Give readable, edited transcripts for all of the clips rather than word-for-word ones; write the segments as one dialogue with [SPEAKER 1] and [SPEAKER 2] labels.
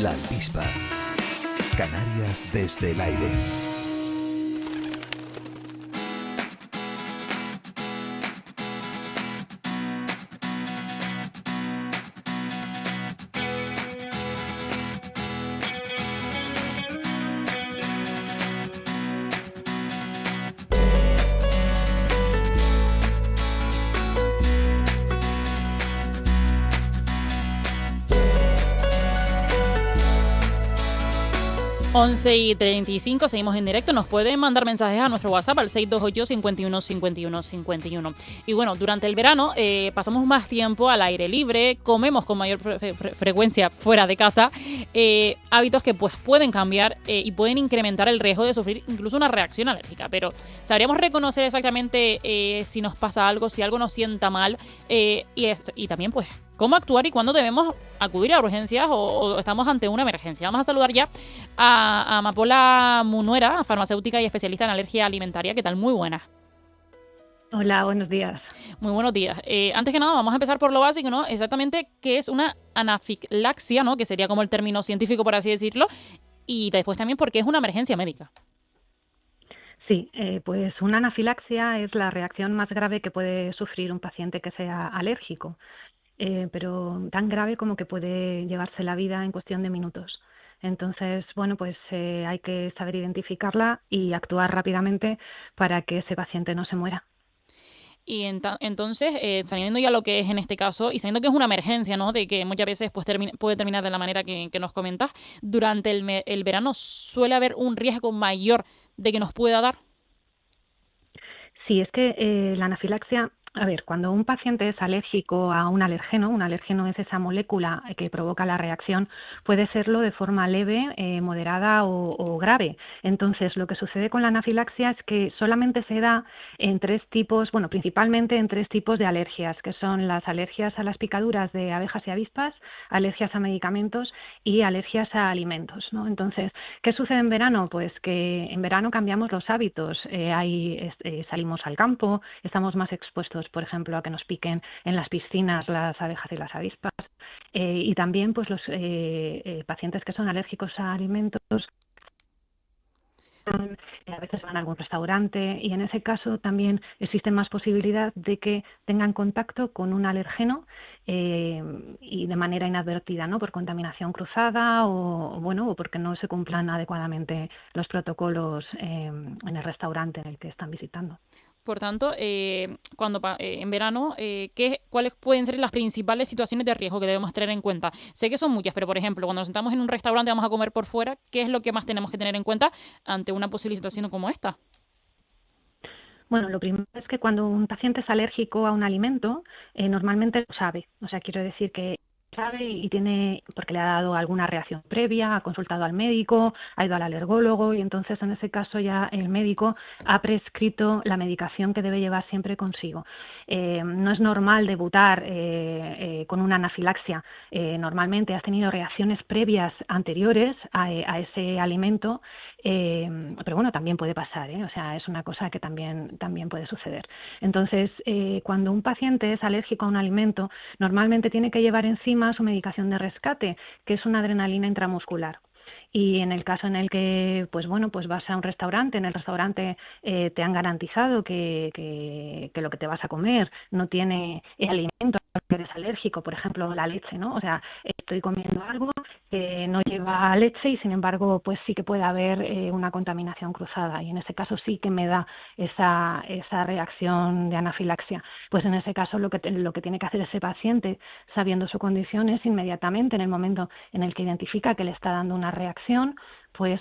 [SPEAKER 1] La Alpispa. Canarias desde el aire.
[SPEAKER 2] Once y 35, seguimos en directo. Nos pueden mandar mensajes a nuestro WhatsApp al 628-51-51-51. Y bueno, durante el verano pasamos más tiempo al aire libre, comemos con mayor frecuencia fuera de casa, hábitos que pues pueden cambiar y pueden incrementar el riesgo de sufrir incluso una reacción alérgica. Pero ¿sabríamos reconocer exactamente si nos pasa algo, si algo nos sienta mal? Y también pues ¿cómo actuar y cuándo debemos acudir a urgencias o estamos ante una emergencia? Vamos a saludar ya a Amapola Munuera, farmacéutica y especialista en alergia alimentaria. ¿Qué tal? Muy buenas.
[SPEAKER 3] Hola, buenos días.
[SPEAKER 2] Muy buenos días. Antes que nada, vamos a empezar por lo básico, ¿no? Exactamente, ¿qué es una anafilaxia, ¿no? Que sería como el término científico, por así decirlo. Y después también, ¿por qué es una emergencia médica?
[SPEAKER 3] Sí, pues una anafilaxia es la reacción más grave que puede sufrir un paciente que sea alérgico. Pero tan grave como que puede llevarse la vida en cuestión de minutos. Entonces, bueno, pues hay que saber identificarla y actuar rápidamente para que ese paciente no se muera.
[SPEAKER 2] Y entonces, sabiendo ya lo que es en este caso y sabiendo que es una emergencia, ¿no? De que muchas veces pues puede terminar de la manera que nos comentas, durante el verano suele haber un riesgo mayor de que nos pueda dar.
[SPEAKER 3] Sí, es que la anafilaxia, a ver, cuando un paciente es alérgico a un alergeno es esa molécula que provoca la reacción, puede serlo de forma leve, moderada o grave. Entonces, lo que sucede con la anafilaxia es que solamente se da en tres tipos, bueno, principalmente en tres tipos de alergias, que son las alergias a las picaduras de abejas y avispas, alergias a medicamentos y alergias a alimentos, ¿no? Entonces, ¿qué sucede en verano? Pues que en verano cambiamos los hábitos, salimos al campo, estamos más expuestos, por ejemplo, a que nos piquen en las piscinas las abejas y las avispas, y también pues los pacientes que son alérgicos a alimentos a veces van a algún restaurante y en ese caso también existe más posibilidad de que tengan contacto con un alergeno y de manera inadvertida, ¿no? Por contaminación cruzada o porque no se cumplan adecuadamente los protocolos en el restaurante en el que están visitando.
[SPEAKER 2] Por tanto, en verano, ¿cuáles pueden ser las principales situaciones de riesgo que debemos tener en cuenta? Sé que son muchas, pero por ejemplo, cuando nos sentamos en un restaurante y vamos a comer por fuera, ¿qué es lo que más tenemos que tener en cuenta ante una posible situación como esta?
[SPEAKER 3] Bueno, lo primero es que cuando un paciente es alérgico a un alimento, normalmente lo sabe. O sea, quiero decir que sabe y tiene, porque le ha dado alguna reacción previa, ha consultado al médico, ha ido al alergólogo y entonces en ese caso ya el médico ha prescrito la medicación que debe llevar siempre consigo. No es normal debutar con una anafilaxia. Normalmente has tenido reacciones previas anteriores a ese alimento, pero bueno, también puede pasar, ¿eh? O sea, es una cosa que también puede suceder. Entonces, cuando un paciente es alérgico a un alimento, normalmente tiene que llevar encima su medicación de rescate, que es una adrenalina intramuscular. Y en el caso en el que pues vas a un restaurante, en el restaurante te han garantizado que lo que te vas a comer no tiene alimento al que eres alérgico, por ejemplo la leche, ¿no? O sea, estoy comiendo algo que no lleva leche y sin embargo pues sí que puede haber una contaminación cruzada y en ese caso sí que me da esa reacción de anafilaxia. Pues en ese caso lo que tiene que hacer ese paciente, sabiendo su condición, es inmediatamente en el momento en el que identifica que le está dando una reacción, pues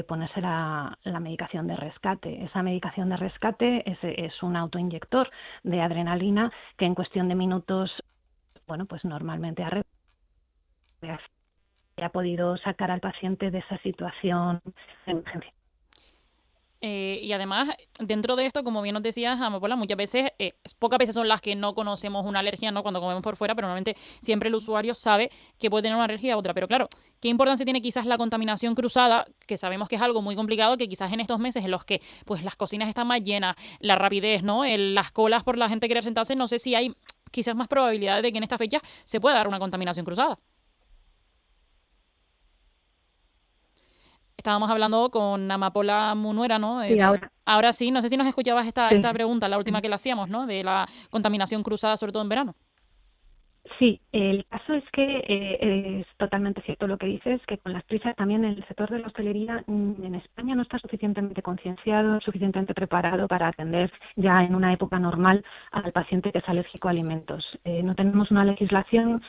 [SPEAKER 3] ponerse la medicación de rescate. Esa medicación de rescate es un autoinyector de adrenalina que en cuestión de minutos, pues normalmente ha podido sacar al paciente de esa situación de emergencia.
[SPEAKER 2] Y además, dentro de esto, como bien nos decías, Amapola, muchas veces, pocas veces son las que no conocemos una alergia, ¿no? Cuando comemos por fuera, pero normalmente siempre el usuario sabe que puede tener una alergia a otra. Pero claro, ¿qué importancia tiene quizás la contaminación cruzada? Que sabemos que es algo muy complicado, que quizás en estos meses en los que pues las cocinas están más llenas, la rapidez, ¿no? Las colas por la gente querer sentarse, no sé si hay quizás más probabilidades de que en esta fecha se pueda dar una contaminación cruzada. Estábamos hablando con Amapola Munuera, ¿no?
[SPEAKER 3] Sí, ahora.
[SPEAKER 2] Ahora sí, no sé si nos escuchabas
[SPEAKER 3] Sí.
[SPEAKER 2] esta pregunta, la última que le hacíamos, ¿no? De la contaminación cruzada, sobre todo en verano.
[SPEAKER 3] Sí, el caso es que es totalmente cierto lo que dices, que con las prisas también el sector de la hostelería en España no está suficientemente concienciado, suficientemente preparado para atender ya en una época normal al paciente que es alérgico a alimentos. No tenemos una legislación.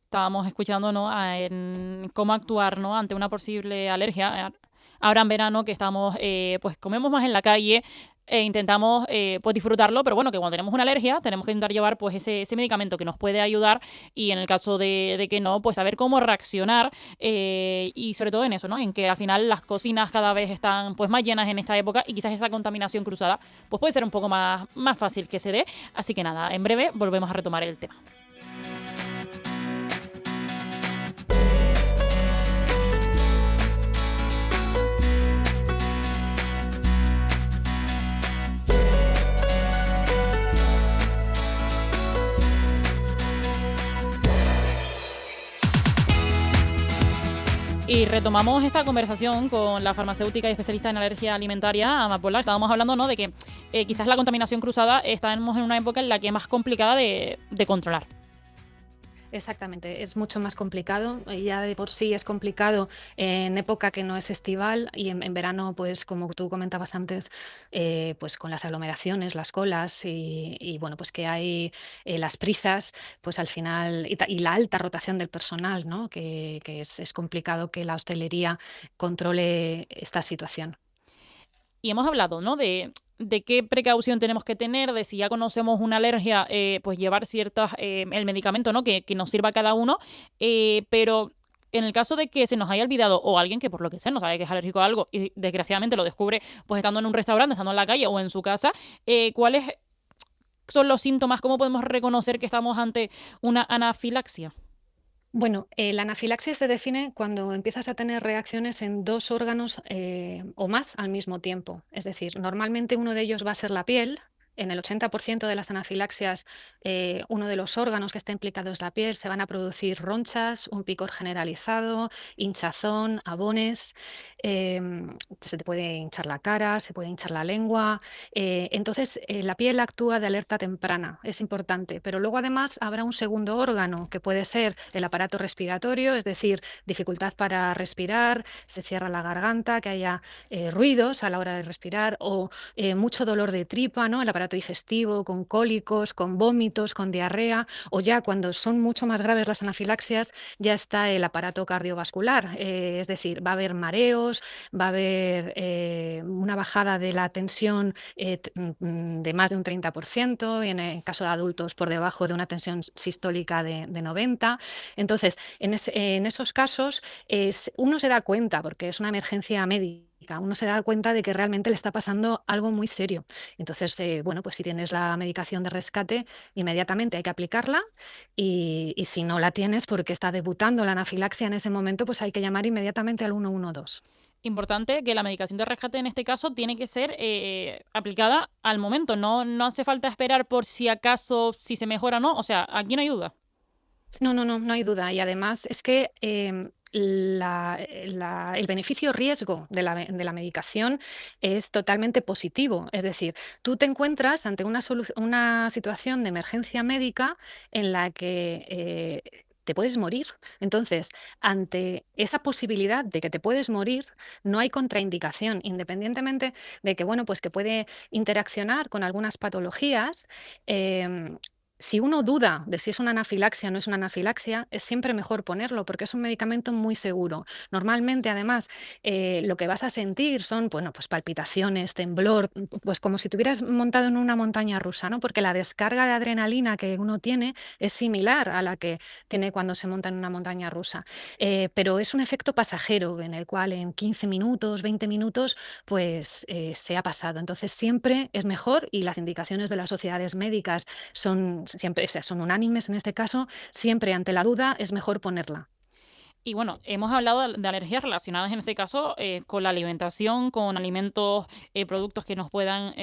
[SPEAKER 2] Estábamos escuchando, ¿no? En cómo actuar, ¿no? Ante una posible alergia. Ahora en verano que estamos, pues comemos más en la calle e intentamos pues disfrutarlo, pero bueno, que cuando tenemos una alergia tenemos que intentar llevar pues ese medicamento que nos puede ayudar y en el caso de que no, pues saber cómo reaccionar y sobre todo en eso, ¿no? En que al final las cocinas cada vez están pues más llenas en esta época y quizás esa contaminación cruzada pues puede ser un poco más fácil que se dé. Así que nada, en breve volvemos a retomar el tema. Y retomamos esta conversación con la farmacéutica y especialista en alergia alimentaria, Amapola. Estábamos hablando, ¿no? De que quizás la contaminación cruzada estamos en una época en la que es más complicada de controlar.
[SPEAKER 4] Exactamente, es mucho más complicado, ya de por sí es complicado en época que no es estival y en verano, pues como tú comentabas antes, pues con las aglomeraciones, las colas y bueno, pues que hay las prisas, pues al final, y la alta rotación del personal, ¿no? Que es complicado que la hostelería controle esta situación.
[SPEAKER 2] Y hemos hablado, ¿no? De qué precaución tenemos que tener, de si ya conocemos una alergia, pues llevar el medicamento, ¿no? Que nos sirva a cada uno, pero en el caso de que se nos haya olvidado o alguien que por lo que sea no sabe que es alérgico a algo y desgraciadamente lo descubre pues estando en un restaurante, estando en la calle o en su casa, ¿cuáles son los síntomas? ¿Cómo podemos reconocer que estamos ante una anafilaxia?
[SPEAKER 4] Bueno, la anafilaxia se define cuando empiezas a tener reacciones en dos órganos o más al mismo tiempo. Es decir, normalmente uno de ellos va a ser la piel. En el 80% de las anafilaxias, uno de los órganos que está implicado es la piel. Se van a producir ronchas, un picor generalizado, hinchazón, abones. Se te puede hinchar la cara, se puede hinchar la lengua. Entonces, la piel actúa de alerta temprana, es importante. Pero luego además habrá un segundo órgano que puede ser el aparato respiratorio, es decir, dificultad para respirar, se cierra la garganta, que haya ruidos a la hora de respirar o mucho dolor de tripa, ¿no? El aparato digestivo, con cólicos, con vómitos, con diarrea, o ya cuando son mucho más graves las anafilaxias, ya está el aparato cardiovascular, es decir, va a haber mareos, va a haber una bajada de la tensión de más de un 30%, y en el caso de adultos por debajo de una tensión sistólica de 90. Entonces, en esos casos uno se da cuenta, porque es una emergencia médica, uno se da cuenta de que realmente le está pasando algo muy serio. Entonces, bueno, pues si tienes la medicación de rescate, inmediatamente hay que aplicarla y si no la tienes porque está debutando la anafilaxia en ese momento, pues hay que llamar inmediatamente al 112.
[SPEAKER 2] Importante que la medicación de rescate en este caso tiene que ser aplicada al momento, no hace falta esperar por si acaso, si se mejora o no, o sea, aquí no hay duda.
[SPEAKER 4] No hay duda. Y además es que el beneficio-riesgo de la medicación es totalmente positivo. Es decir, tú te encuentras ante una situación de emergencia médica en la que te puedes morir. Entonces, ante esa posibilidad de que te puedes morir, no hay contraindicación, independientemente de que, bueno, pues que puede interaccionar con algunas patologías. em, si uno duda de si es una anafilaxia o no es una anafilaxia, es siempre mejor ponerlo porque es un medicamento muy seguro. Normalmente, además, lo que vas a sentir son, bueno, pues palpitaciones, temblor, pues como si tuvieras montado en una montaña rusa, ¿no? Porque la descarga de adrenalina que uno tiene es similar a la que tiene cuando se monta en una montaña rusa. Pero es un efecto pasajero en el cual en 15 minutos, 20 minutos, pues se ha pasado. Entonces, siempre es mejor y las indicaciones de las sociedades médicas son siempre, o sea, son unánimes en este caso, siempre ante la duda es mejor ponerla.
[SPEAKER 2] Y bueno, hemos hablado de alergias relacionadas en este caso con la alimentación, con alimentos, productos que nos puedan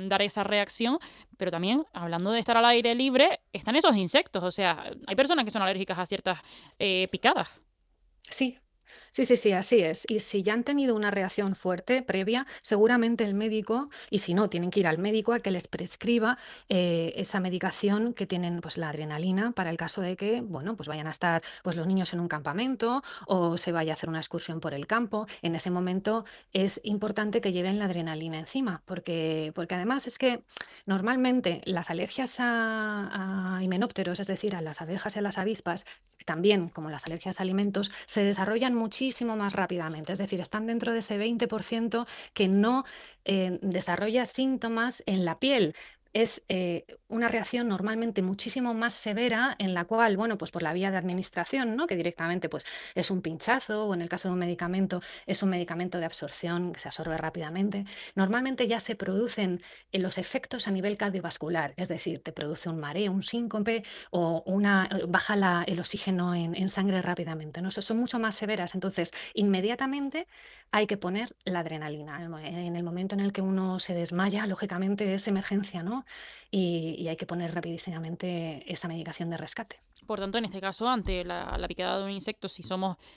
[SPEAKER 2] dar esa reacción, pero también hablando de estar al aire libre, están esos insectos, o sea, hay personas que son alérgicas a ciertas picadas.
[SPEAKER 4] Sí, Sí, sí, sí, así es. Y si ya han tenido una reacción fuerte previa, seguramente el médico, y si no, tienen que ir al médico a que les prescriba esa medicación que tienen, pues la adrenalina, para el caso de que, bueno, pues vayan a estar pues los niños en un campamento o se vaya a hacer una excursión por el campo. En ese momento es importante que lleven la adrenalina encima, porque además es que normalmente las alergias a himenópteros, es decir, a las abejas y a las avispas, también, como las alergias a alimentos, se desarrollan muchísimo más rápidamente. Es decir, están dentro de ese 20% que no desarrolla síntomas en la piel. Es una reacción normalmente muchísimo más severa en la cual, bueno, pues por la vía de administración, ¿no? Que directamente pues es un pinchazo o en el caso de un medicamento es un medicamento de absorción que se absorbe rápidamente. Normalmente ya se producen los efectos a nivel cardiovascular, es decir, te produce un mareo, un síncope o baja el oxígeno en sangre rápidamente, ¿no? Son mucho más severas. Entonces, inmediatamente hay que poner la adrenalina. En el momento en el que uno se desmaya, lógicamente es emergencia, ¿no? Y hay que poner rapidísimamente esa medicación de rescate.
[SPEAKER 2] Por tanto, en este caso, ante la picada de un insecto, si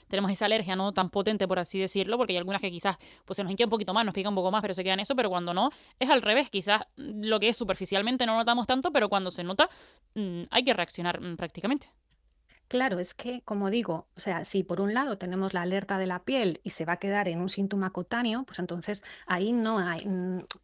[SPEAKER 2] tenemos esa alergia no tan potente, por así decirlo, porque hay algunas que quizás pues se nos hincha un poquito más, nos pica un poco más, pero se queda en eso, pero cuando no, es al revés. Quizás lo que es superficialmente no notamos tanto, pero cuando se nota, hay que reaccionar prácticamente.
[SPEAKER 4] Claro, es que, como digo, o sea, si por un lado tenemos la alerta de la piel y se va a quedar en un síntoma cutáneo, pues entonces ahí no hay,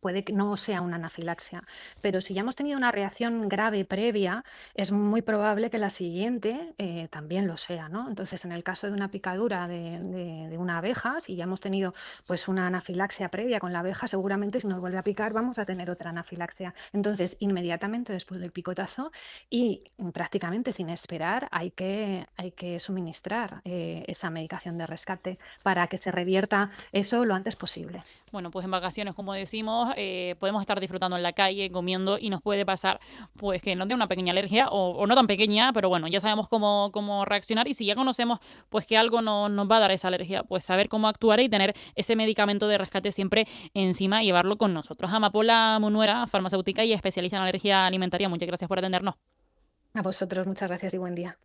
[SPEAKER 4] puede que no sea una anafilaxia. Pero si ya hemos tenido una reacción grave previa, es muy probable que la siguiente también lo sea, ¿no? Entonces, en el caso de una picadura de una abeja, si ya hemos tenido pues una anafilaxia previa con la abeja, seguramente si nos vuelve a picar vamos a tener otra anafilaxia. Entonces, inmediatamente después del picotazo y prácticamente sin esperar hay que suministrar esa medicación de rescate para que se revierta eso lo antes posible.
[SPEAKER 2] Bueno, pues en vacaciones, como decimos, podemos estar disfrutando en la calle, comiendo y nos puede pasar pues que nos dé una pequeña alergia o no tan pequeña, pero bueno, ya sabemos cómo reaccionar y si ya conocemos pues que algo nos va a dar esa alergia, pues saber cómo actuar y tener ese medicamento de rescate siempre encima y llevarlo con nosotros. Amapola Munuera, farmacéutica y especialista en alergia alimentaria, muchas gracias por atendernos.
[SPEAKER 4] A vosotros, muchas gracias y buen día.